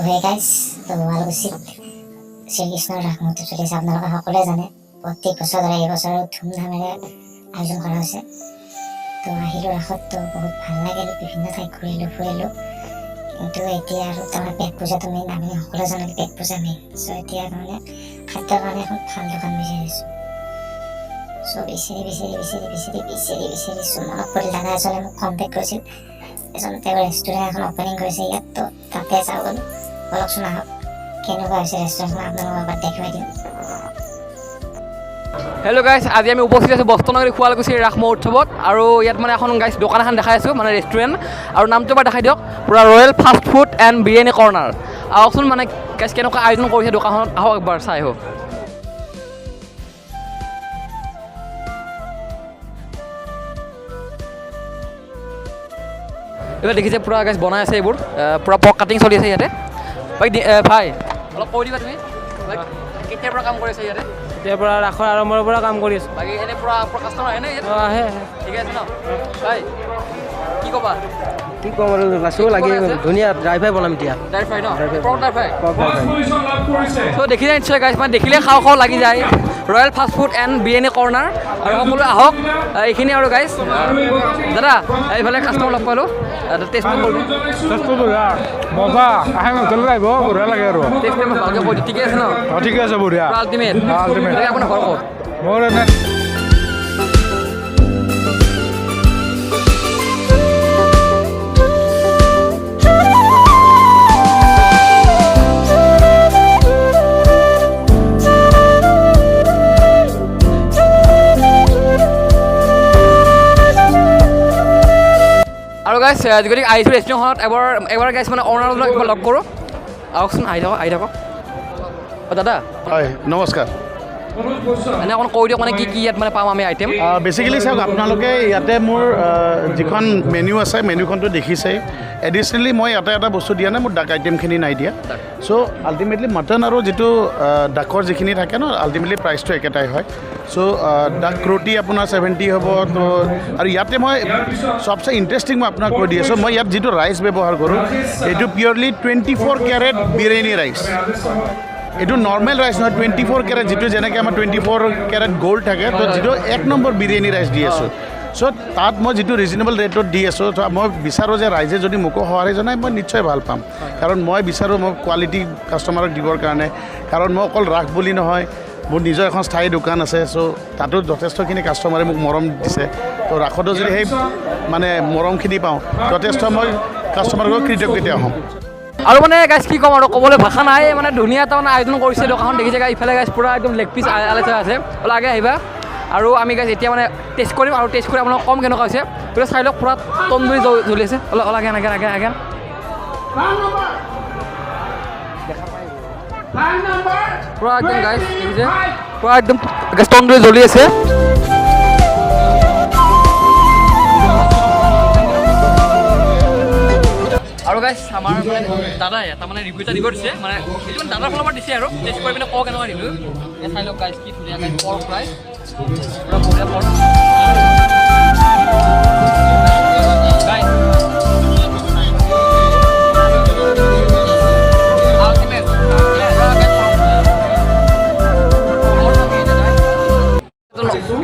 Hey guys তো শুৱালকুছিত শ্ৰীকৃষ্ণৰ ৰাস মহোৎসৱ চলিছে। আপোনালোকে সকলোৱে জানে প্ৰত্যেক বছৰ ধৰে এইবছৰ ধুমধামেৰে আয়োজন কৰা হৈছে। তো আহিলোঁ ৰাসত, তো বহুত ভাল লাগিল, বিভিন্ন ঠাইত ঘূৰিলোঁ ফুৰিলোঁ। কিন্তু এতিয়া আৰু তাৰমানে পেট পূজাটো মেইন, আমি সকলোৱে জানো পেট পূজা মেইন। চ' এতিয়া তাৰমানে খাদ্যৰ কাৰণে এখন ভাল দোকান বিচাৰিছোঁ। চ' বিচাৰিছোঁ মনত পৰিল, দাদা এজনে মোক কণ্টেক্ট কৰিছিল, এজন তেওঁ ৰেষ্টুৰেণ্ট এখন অপেনিং কৰিছে ইয়াত। তো তাতে যাওঁ বোলো, বলকচোন আহক, কেনেকুৱা হৈছে ৰেষ্টুৰেণ্টখন আপোনালোকক এবাৰ দেখুৱাই দিওঁ। হেল্ল' গাইজ, আজি আমি উপস্থিত আছোঁ বস্ত্ৰনগৰী শুৱালকুছিৰ ৰাস মহোৎসৱত। আৰু ইয়াত মানে এখন গাইজ দোকান এখন দেখাই আছোঁ, মানে ৰেষ্টুৰেণ্ট, আৰু নামটো এবাৰ দেখাই দিয়ক, পূৰা royal fast food and biryani corner. আহকচোন মানে গাইজ কেনেকুৱা আয়োজন কৰিছে দোকানখনত, আহক একবাৰ চাই আহক। এইবাৰ দেখিছে পূৰা গাইজ বনাই আছে, এইবোৰ পূৰা পৰ্ক কাটিং চলি আছে ইয়াতে। ভাই অলপ কৈ দিবা তুমি, কেতিয়াৰ পৰা কাম কৰিছে ইয়াতে? তেতিয়াৰ পৰা ৰাসৰ আৰম্ভৰ পৰা কাম কৰি আছোঁ। বাকী এনেই পূৰা কাষ্টমাৰ আহে নে? আহে ঠিকে আছে ন ভাই, কি ক'বা? কি ক'ম আৰু, নাচিব লাগে, ধুনীয়া ড্ৰাই ফ্ৰাই বনাম এতিয়া। ড্ৰাই ফ্ৰাই ন, পৰ্ক ড্ৰাই ফ্ৰাই। চ' দেখিলে নিশ্চয় গাইজ, মানে দেখিলে খাওঁ খাওঁ লাগি যায়। Royal fast food and biryani corner, আৰু সকলোৱে আহক। এইখিনি আৰু গাইজ, দাদা এইফালে কাষ্টমাৰ লগ পালোঁ, টেষ্ট কৰিব। মজা আহে, হোটেলত আহিব, বঢ়িয়া লাগে আৰু। টেষ্ট কৰিব ভালকৈ কৈ দিওঁ, ঠিকে আছে ন? ঠিকে আছে, বঢ়িয়া। আল্টিমেট। আল্টিমেট। আপোনাৰ ঘৰ ক'ত? মোৰ এনে আৰু গাইজ গতিকে আহিছোঁ ৰেষ্টুৰেণ্টখনত, এবাৰ গাইজ মানে অনাৰজনক একবাৰ লগ কৰোঁ। আহকচোন, আহি থাকক। অঁ দাদা হয়, নমস্কাৰ। এনে অকণ কৈ দিয়ক, মানে কি কি ইয়াত মানে পাম আমি আইটেম? বেচিকেলি চাওক, আপোনালোকে ইয়াতে মোৰ যিখন মেনু আছে, মেনুখনটো দেখিছেই। এডিচনেলি মই এটা বস্তু দিয়া নাই, মোৰ ডাক আইটেমখিনি নাই দিয়া। চ' আল্টিমেটলি মাটন আৰু যিটো ডাকৰ যিখিনি থাকে ন, আল্টিমেটলি প্ৰাইচটো একেটাই হয়। চ' ডাক ৰুটি আপোনাৰ 70 হ'ব। তো আৰু ইয়াতে মই চবচে ইণ্টাৰেষ্টিং মই আপোনাক কৈ দি আছোঁ, মই ইয়াত যিটো ৰাইচ ব্যৱহাৰ কৰোঁ, এইটো পিয়'ৰলি 24 কেৰেট বিৰিয়ানী ৰাইচ। এইটো নৰ্মেল ৰাইচ নহয়, 24 কেৰেট, যিটো যেনেকৈ আমাৰ 24 কেৰেট গ'ল্ড থাকে, তো যিটো 1 নম্বৰ বিৰিয়ানী ৰাইচ দি আছোঁ। চ' তাত মই যিটো ৰিজনেবল ৰেটত দি আছোঁ, তো মই বিচাৰোঁ যে ৰাইজে যদি মোকো সঁহাৰি জনায়, মই নিশ্চয় ভাল পাম। কাৰণ মই বিচাৰোঁ মই কোৱালিটি কাষ্টমাৰক দিবৰ কাৰণে। কাৰণ মই অকল ৰাস বুলি নহয়, মোৰ নিজৰ এখন স্থায়ী দোকান আছে। চ' তাতো যথেষ্টখিনি কাষ্টমাৰে মোক মৰম দিছে। তো ৰাসতো যদি সেই মানে মৰমখিনি পাওঁ, যথেষ্ট মই কাষ্টমাৰক কৃতজ্ঞতা হ'ম। আৰু মানে গাইজ কি ক'ম আৰু, ক'বলৈ ভাষা নাই, মানে ধুনীয়া এটা মানে আয়োজন কৰিছে দোকানখন। দেখিছে গাইজ, ইফালে গাইজ পূৰা একদম লেগ পিচ আলাই থোৱা আছে, অলপ আগে আহিবা। আৰু আমি গাইজ এতিয়া মানে টেষ্ট কৰিম, আৰু টেষ্ট কৰি আপোনালোকক কম কেনেকুৱা হৈছে। পূৰা চাই লওক, পূৰা তন্দুৰী জ্বলি আছে। অলপ আগে পূৰা একদম গাইজ দেখিছে, পূৰা একদম গাইজ তন্দুৰী জ্বলি আছে। আৰু গাইজ আমাৰ মানে দাদাই এটা মানে ৰিভিউ এটা দিব দিছে, মানে এইটো মানে দাদাৰ ফালৰ পৰা দিছে আৰু টেষ্ট কৰি পিনে কওঁ কেনেকুৱা ৰিভিউ। চাই লওক গাইজ, কি ধুনীয়া গাইজ পৰ্ক ফ্ৰাই, পূৰা বঢ়িয়া পৰ্ক।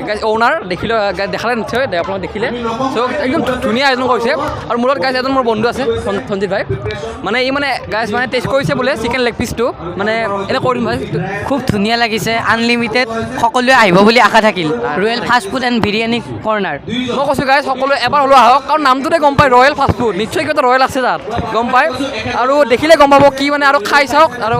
গাইজ অ'নাৰ দেখিলে, দেখালে নিশ্চয় আপোনালোকে দেখিলে। চ' একদম ধুনীয়া আয়োজন কৰিছে। আৰু মূৰত গাইজ এজন মোৰ বন্ধু আছে, সঞ্জিত ভাই, মানে ই মানে গাইজ মানে টেষ্ট কৰিছে বোলে চিকেন লেগ পিচটো, মানে এনে কৰি দিম ভাই। খুব ধুনীয়া লাগিছে, আনলিমিটেড, সকলোৱে আহিব বুলি আশা থাকিল। Royal fast food and biryani corner. মই কৈছোঁ গাইজ সকলোৱে এবাৰ হ'লেও আহক, কাৰণ নামটোতে গম পায় ৰয়েল ফাষ্ট ফুড, নিশ্চয় কিবা এটা ৰয়েল আছে তাত, গম পায়। আৰু দেখিলে গম পাব কি মানে, আৰু খাই চাওক। আৰু